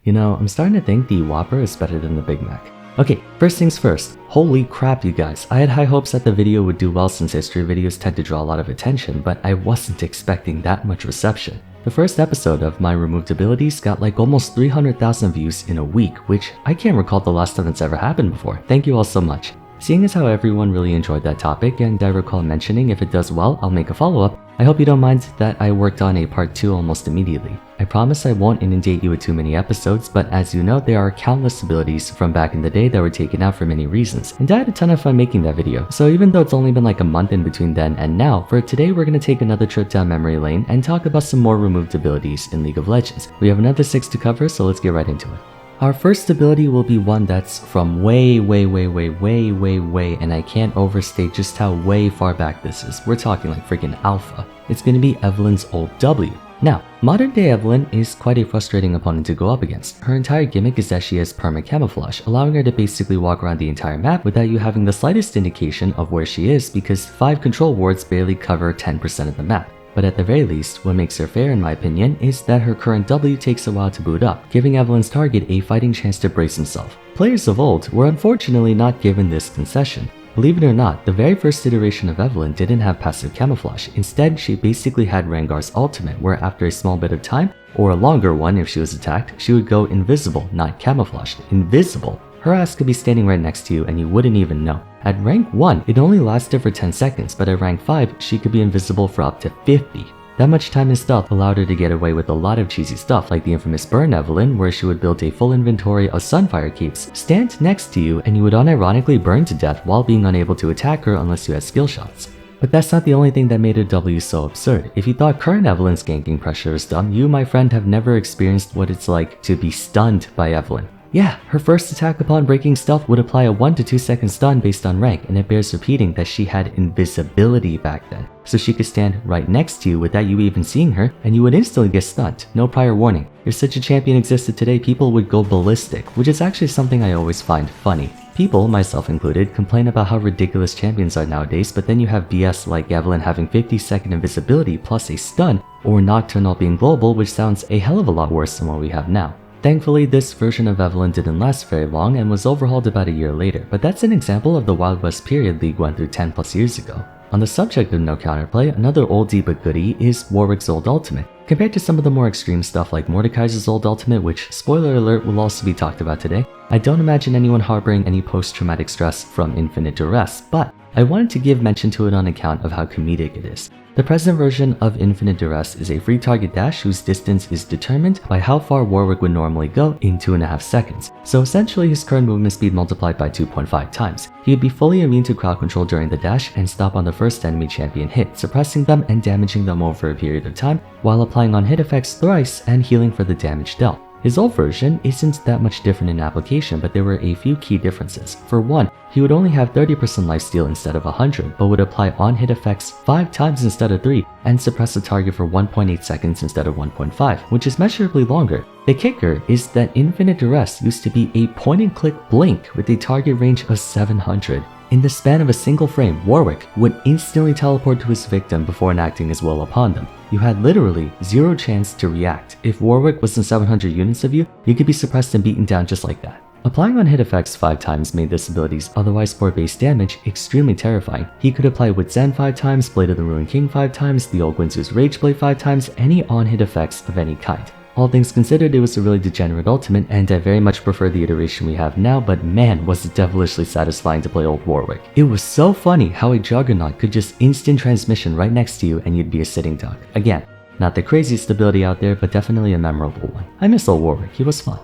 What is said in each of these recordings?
You know, I'm starting to think the Whopper is better than the Big Mac. Okay, first things first. Holy crap, you guys. I had high hopes that the video would do well since history videos tend to draw a lot of attention, but I wasn't expecting that much reception. The first episode of my removed abilities got like almost 300,000 views in a week, which I can't recall the last time it's ever happened before. Thank you all so much. Seeing as how everyone really enjoyed that topic, and I recall mentioning if it does well, I'll make a follow-up, I hope you don't mind that I worked on a part 2 almost immediately. I promise I won't inundate you with too many episodes, but as you know, there are countless abilities from back in the day that were taken out for many reasons, and I had a ton of fun making that video. So even though it's only been like a month in between then and now, for today we're going to take another trip down memory lane and talk about some more removed abilities in League of Legends. We have another 6 to cover, so let's get right into it. Our first ability will be one that's from way, and I can't overstate just how way far back this is. We're talking like freaking alpha. It's going to be Evelynn's old W. Now, modern day Evelynn is quite a frustrating opponent to go up against. Her entire gimmick is that she has perma camouflage, allowing her to basically walk around the entire map without you having the slightest indication of where she is because 5 control wards barely cover 10% of the map. But at the very least, what makes her fair in my opinion is that her current W takes a while to boot up, giving Evelynn's target a fighting chance to brace himself. Players of old were unfortunately not given this concession. Believe it or not, the very first iteration of Evelynn didn't have passive camouflage. Instead, she basically had Rengar's ultimate, where after a small bit of time, or a longer one if she was attacked, she would go invisible, not camouflaged. Invisible. Her ass could be standing right next to you and you wouldn't even know. At rank 1, it only lasted for 10 seconds, but at rank 5, she could be invisible for up to 50. That much time and stealth allowed her to get away with a lot of cheesy stuff like the infamous burn Evelynn, where she would build a full inventory of Sunfire capes, stand next to you, and you would unironically burn to death while being unable to attack her unless you had skill shots. But that's not the only thing that made her W so absurd. If you thought current Evelynn's ganking pressure is dumb, you, my friend, have never experienced what it's like to be stunned by Evelynn. Yeah, her first attack upon breaking stealth would apply a 1 to 2 second stun based on rank, and it bears repeating that she had invisibility back then, so she could stand right next to you without you even seeing her, and you would instantly get stunned, no prior warning. If such a champion existed today, people would go ballistic, which is actually something I always find funny. People, myself included, complain about how ridiculous champions are nowadays, but then you have BS like Evelynn having 50-second invisibility plus a stun, or Nocturnal being global, which sounds a hell of a lot worse than what we have now. Thankfully, this version of Evelynn didn't last very long and was overhauled about a year later, but that's an example of the Wild West period League went through 10 plus years ago. On the subject of no counterplay, another oldie but goodie is Warwick's old ultimate. Compared to some of the more extreme stuff like Mordecai's old ultimate, which, spoiler alert, will also be talked about today, I don't imagine anyone harboring any post-traumatic stress from infinite duress, but I wanted to give mention to it on account of how comedic it is. The present version of Infinite Duress is a free target dash whose distance is determined by how far Warwick would normally go in 2.5 seconds, so essentially his current movement speed multiplied by 2.5 times. He would be fully immune to crowd control during the dash and stop on the first enemy champion hit, suppressing them and damaging them over a period of time, while applying on hit effects thrice and healing for the damage dealt. His old version isn't that much different in application, but there were a few key differences. For one, he would only have 30% lifesteal instead of 100, but would apply on-hit effects 5 times instead of 3, and suppress the target for 1.8 seconds instead of 1.5, which is measurably longer. The kicker is that Infinite Duress used to be a point-and-click blink with a target range of 700. In the span of a single frame, Warwick would instantly teleport to his victim before enacting his will upon them. You had literally zero chance to react. If Warwick was in 700 units of you, you could be suppressed and beaten down just like that. Applying on hit effects 5 times made this ability's otherwise poor base damage extremely terrifying. He could apply Wit's End 5 times, Blade of the Ruined King 5 times, the Old Guinsoo's Rage Blade 5 times, any on-hit effects of any kind. All things considered, it was a really degenerate ultimate, and I very much prefer the iteration we have now, but man was it devilishly satisfying to play old Warwick. It was so funny how a Juggernaut could just instant transmission right next to you and you'd be a sitting duck. Again, not the craziest ability out there, but definitely a memorable one. I miss old Warwick, he was fun.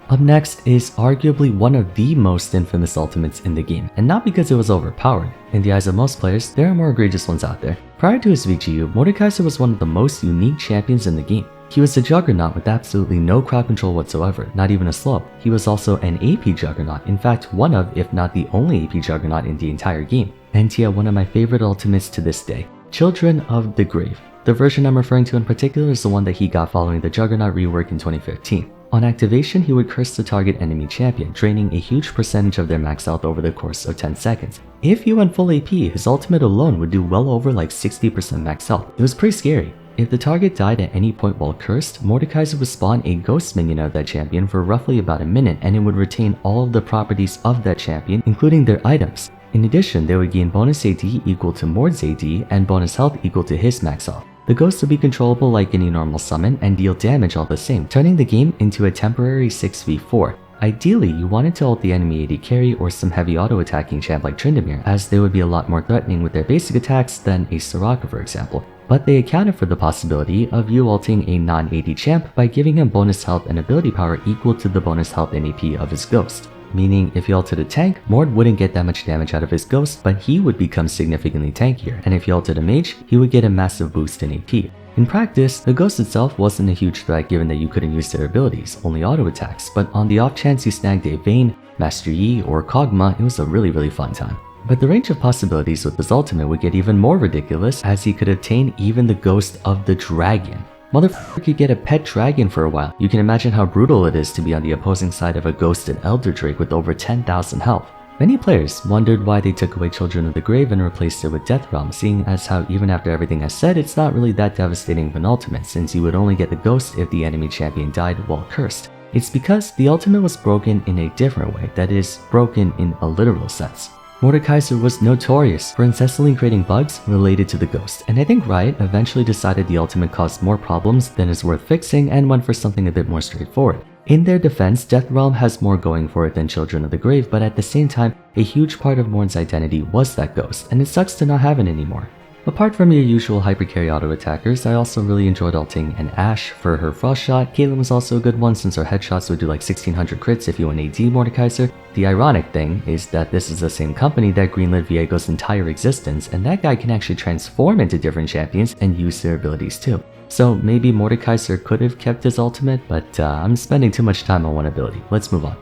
Up next is arguably one of the most infamous ultimates in the game, and not because it was overpowered. In the eyes of most players, there are more egregious ones out there. Prior to his VGU, Mordecai was one of the most unique champions in the game. He was a Juggernaut with absolutely no crowd control whatsoever, not even a slope. He was also an AP Juggernaut, in fact one of, if not the only AP Juggernaut in the entire game. And he had one of my favorite ultimates to this day, Children of the Grave. The version I'm referring to in particular is the one that he got following the Juggernaut rework in 2015. On activation, he would curse the target enemy champion, draining a huge percentage of their max health over the course of 10 seconds. If you went full AP, his ultimate alone would do well over like 60% max health. It was pretty scary. if the target died at any point while cursed, Mordecai would spawn a ghost minion of that champion for roughly about a minute, and it would retain all of the properties of that champion, including their items. In addition, they would gain bonus AD equal to Mord's AD and bonus health equal to his max health. The ghost would be controllable like any normal summon and deal damage all the same, turning the game into a temporary 6v4. Ideally, you wanted to ult the enemy AD carry or some heavy auto-attacking champ like Tryndamere, as they would be a lot more threatening with their basic attacks than a Soraka for example. But they accounted for the possibility of you ulting a non-AD champ by giving him bonus health and ability power equal to the bonus health and AP of his ghost. Meaning, if you ulted a tank, Mord wouldn't get that much damage out of his ghost, but he would become significantly tankier, and if you ulted a mage, he would get a massive boost in AP. In practice, the ghost itself wasn't a huge threat given that you couldn't use their abilities, only auto attacks, but on the off chance you snagged a Vayne, Master Yi, or Kog'Maw, it was a really fun time. But the range of possibilities with his ultimate would get even more ridiculous as he could obtain even the ghost of the dragon. Motherfucker could get a pet dragon for a while. You can imagine how brutal it is to be on the opposing side of a ghosted Elder Drake with over 10,000 health. Many players wondered why they took away Children of the Grave and replaced it with Death Realm, seeing as how even after everything I said, it's not really that devastating of an ultimate, since you would only get the ghost if the enemy champion died while cursed. It's because the ultimate was broken in a different way, that is, broken in a literal sense. Mordecai was notorious for incessantly creating bugs related to the ghost, and I think Riot eventually decided the ultimate caused more problems than is worth fixing and went for something a bit more straightforward. In their defense, Death Realm has more going for it than Children of the Grave, but at the same time, a huge part of Mord's identity was that ghost, and it sucks to not have it anymore. Apart from your usual hypercarry auto attackers, I also really enjoyed ulting an Ashe for her frost shot. Caitlyn was also a good one since her headshots would do like 1600 crits if you went AD Mordecai. The ironic thing is that this is the same company that greenlit Viego's entire existence, and that guy can actually transform into different champions and use their abilities too. So maybe Mordecai could have kept his ultimate, but I'm spending too much time on one ability. Let's move on.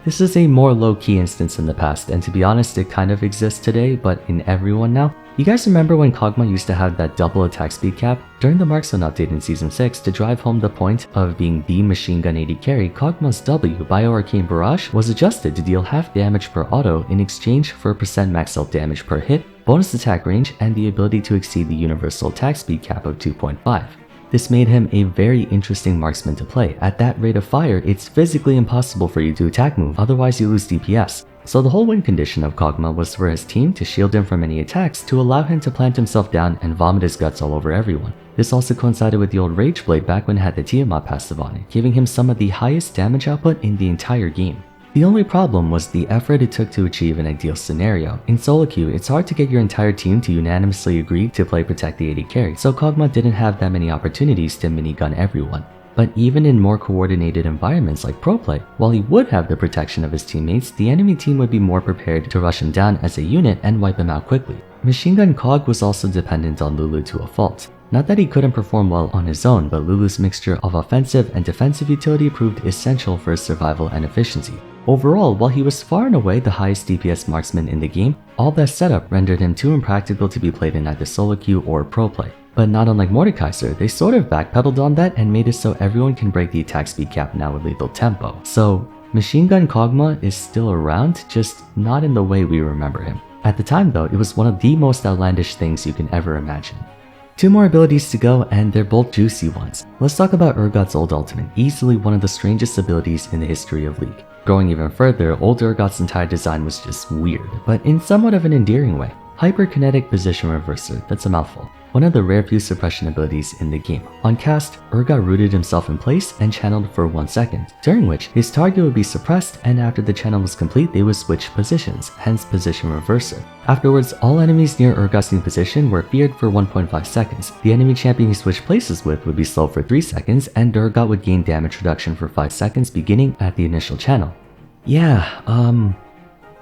This is a more low-key instance in the past, and to be honest, it kind of exists today, but in everyone now. You guys remember when Kog'Maw used to have that double attack speed cap? During the Markzone update in Season 6, to drive home the point of being the machine gun AD carry, Kog'Maw's W, Bio-Arcane Barrage, was adjusted to deal half damage per auto in exchange for % max health damage per hit, bonus attack range, and the ability to exceed the universal attack speed cap of 2.5. This made him a very interesting marksman to play. At that rate of fire, it's physically impossible for you to attack move, otherwise you lose DPS. So the whole win condition of Kog'Maw was for his team to shield him from any attacks to allow him to plant himself down and vomit his guts all over everyone. This also coincided with the old Rage Blade back when it had the Tiamat passive on it, giving him some of the highest damage output in the entire game. The only problem was the effort it took to achieve an ideal scenario. In solo queue, it's hard to get your entire team to unanimously agree to play Protect the AD carry, so Kog'Maw didn't have that many opportunities to minigun everyone. But even in more coordinated environments like pro play, while he would have the protection of his teammates, the enemy team would be more prepared to rush him down as a unit and wipe him out quickly. Machine Gun Kog was also dependent on Lulu to a fault. Not that he couldn't perform well on his own, but Lulu's mixture of offensive and defensive utility proved essential for his survival and efficiency. Overall, while he was far and away the highest DPS marksman in the game, all that setup rendered him too impractical to be played in either solo queue or pro play. But not unlike Mordecai, they sort of backpedaled on that and made it so everyone can break the attack speed cap now with lethal tempo. So, Machine Gun Kog'Maw is still around, just not in the way we remember him. At the time though, it was one of the most outlandish things you can ever imagine. 2 more abilities to go, and they're both juicy ones. Let's talk about Urgot's old ultimate, easily one of the strangest abilities in the history of League. Going even further, old Urgot's entire design was just weird, but in somewhat of an endearing way. Hyperkinetic Position Reverser, that's a mouthful. One of the rare few suppression abilities in the game. On cast, Urgot rooted himself in place and channeled for 1 second, during which his target would be suppressed, and after the channel was complete they would switch positions, hence Position Reverser. Afterwards, all enemies near Urgot's new position were feared for 1.5 seconds. The enemy champion he switched places with would be slowed for 3 seconds, and Urgot would gain damage reduction for 5 seconds beginning at the initial channel. Yeah,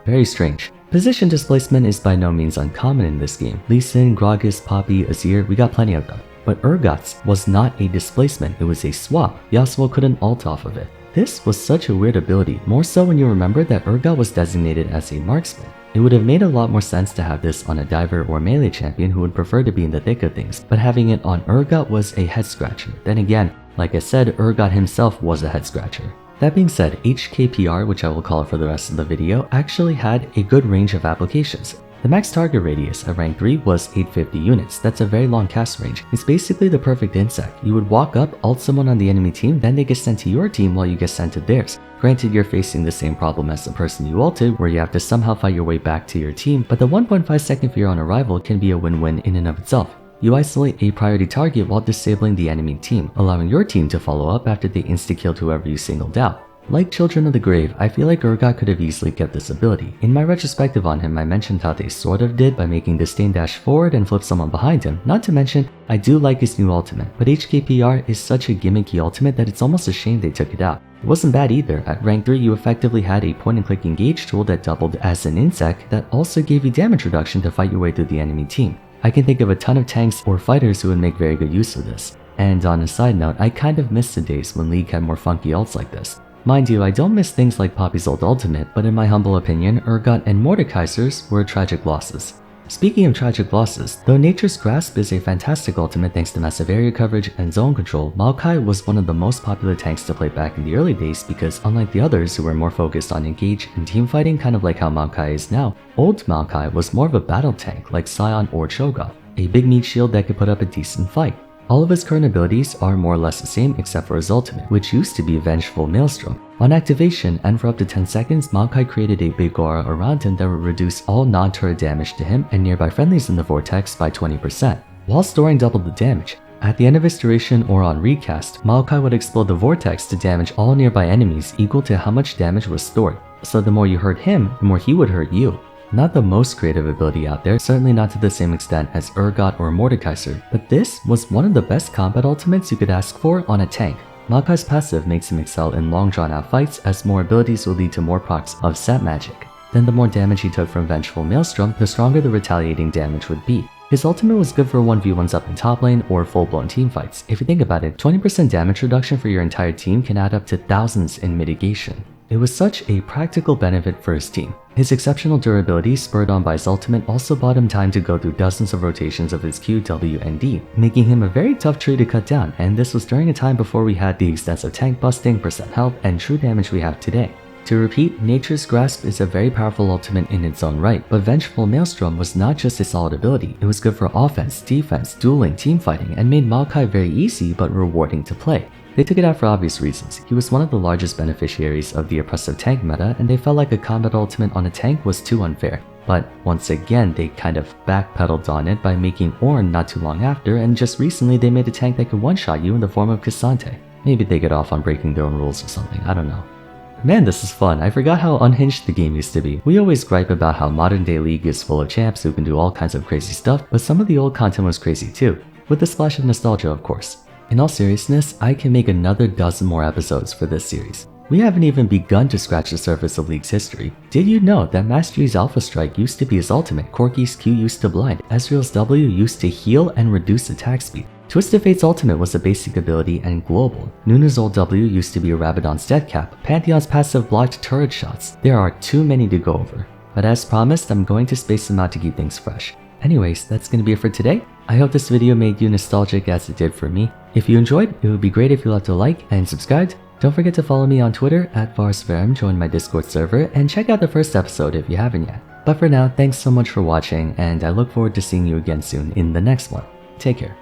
very strange. Position displacement is by no means uncommon in this game. Lee Sin, Gragas, Poppy, Azir, we got plenty of them. But Urgot's was not a displacement, it was a swap. Yasuo couldn't ult off of it. This was such a weird ability, more so when you remember that Urgot was designated as a marksman. It would have made a lot more sense to have this on a diver or melee champion who would prefer to be in the thick of things, but having it on Urgot was a head scratcher. Then again, like I said, Urgot himself was a head scratcher. That being said, HKPR, which I will call it for the rest of the video, actually had a good range of applications. The max target radius at rank 3 was 850 units. That's a very long cast range. It's basically the perfect insect. You would walk up, ult someone on the enemy team, then they get sent to your team while you get sent to theirs. Granted, you're facing the same problem as the person you ulted, where you have to somehow fight your way back to your team, but the 1.5 second fear on arrival can be a win-win in and of itself. You isolate a priority target while disabling the enemy team, allowing your team to follow up after they insta-killed whoever you singled out. Like Children of the Grave, I feel like Urgot could have easily kept this ability. In my retrospective on him, I mentioned how they sort of did by making Disdain dash forward and flip someone behind him. Not to mention, I do like his new ultimate, but HKPR is such a gimmicky ultimate that it's almost a shame they took it out. It wasn't bad either. At rank 3, you effectively had a point-and-click engage tool that doubled as an insect that also gave you damage reduction to fight your way through the enemy team. I can think of a ton of tanks or fighters who would make very good use of this. And on a side note, I kind of miss the days when League had more funky ults like this. Mind you, I don't miss things like Poppy's old ultimate, but in my humble opinion, Urgot and Mordecai's were tragic losses. Speaking of tragic losses, though Nature's Grasp is a fantastic ultimate thanks to massive area coverage and zone control, Maokai was one of the most popular tanks to play back in the early days because unlike the others who were more focused on engage and team fighting, kind of like how Maokai is now, old Maokai was more of a battle tank like Scion or Cho'Gath, a big meat shield that could put up a decent fight. All of his current abilities are more or less the same except for his ultimate, which used to be Vengeful Maelstrom. On activation, and for up to 10 seconds, Maokai created a big aura around him that would reduce all non-turret damage to him and nearby friendlies in the vortex by 20%, while storing double the damage. At the end of his duration or on recast, Maokai would explode the vortex to damage all nearby enemies equal to how much damage was stored, so the more you hurt him, the more he would hurt you. Not the most creative ability out there, certainly not to the same extent as Urgot or Mordecai, but this was one of the best combat ultimates you could ask for on a tank. Maokai's passive makes him excel in long drawn out fights as more abilities will lead to more procs of set magic. Then the more damage he took from Vengeful Maelstrom, the stronger the retaliating damage would be. His ultimate was good for 1v1s up in top lane or full-blown teamfights. If you think about it, 20% damage reduction for your entire team can add up to thousands in mitigation. It was such a practical benefit for his team. His exceptional durability, spurred on by his ultimate, also bought him time to go through dozens of rotations of his Q, W, and D, making him a very tough tree to cut down, and this was during a time before we had the extensive tank busting, percent health, and true damage we have today. To repeat, Nature's Grasp is a very powerful ultimate in its own right, but Vengeful Maelstrom was not just a solid ability, it was good for offense, defense, dueling, teamfighting, and made Maokai very easy but rewarding to play. They took it out for obvious reasons. He was one of the largest beneficiaries of the oppressive tank meta, and they felt like a combat ultimate on a tank was too unfair. But once again, they kind of backpedaled on it by making Ornn not too long after, and just recently they made a tank that could one-shot you in the form of Cassante. Maybe they get off on breaking their own rules or something, I don't know. Man, this is fun. I forgot how unhinged the game used to be. We always gripe about how modern day League is full of champs who can do all kinds of crazy stuff, but some of the old content was crazy too, with a splash of nostalgia of course. In all seriousness, I can make another dozen more episodes for this series. We haven't even begun to scratch the surface of League's history. Did you know that Mastery's Alpha Strike used to be his ultimate, Corki's Q used to blind, Ezreal's W used to heal and reduce attack speed, Twisted Fate's ultimate was a basic ability and global, Nuna's old W used to be a Rabadon's death cap, Pantheon's passive blocked turret shots. There are too many to go over. But as promised, I'm going to space them out to keep things fresh. Anyways, that's going to be it for today. I hope this video made you nostalgic as it did for me. If you enjoyed, it would be great if you left a like and subscribed. Don't forget to follow me on Twitter at Vars, join my Discord server, and check out the first episode if you haven't yet. But for now, thanks so much for watching, and I look forward to seeing you again soon in the next one. Take care.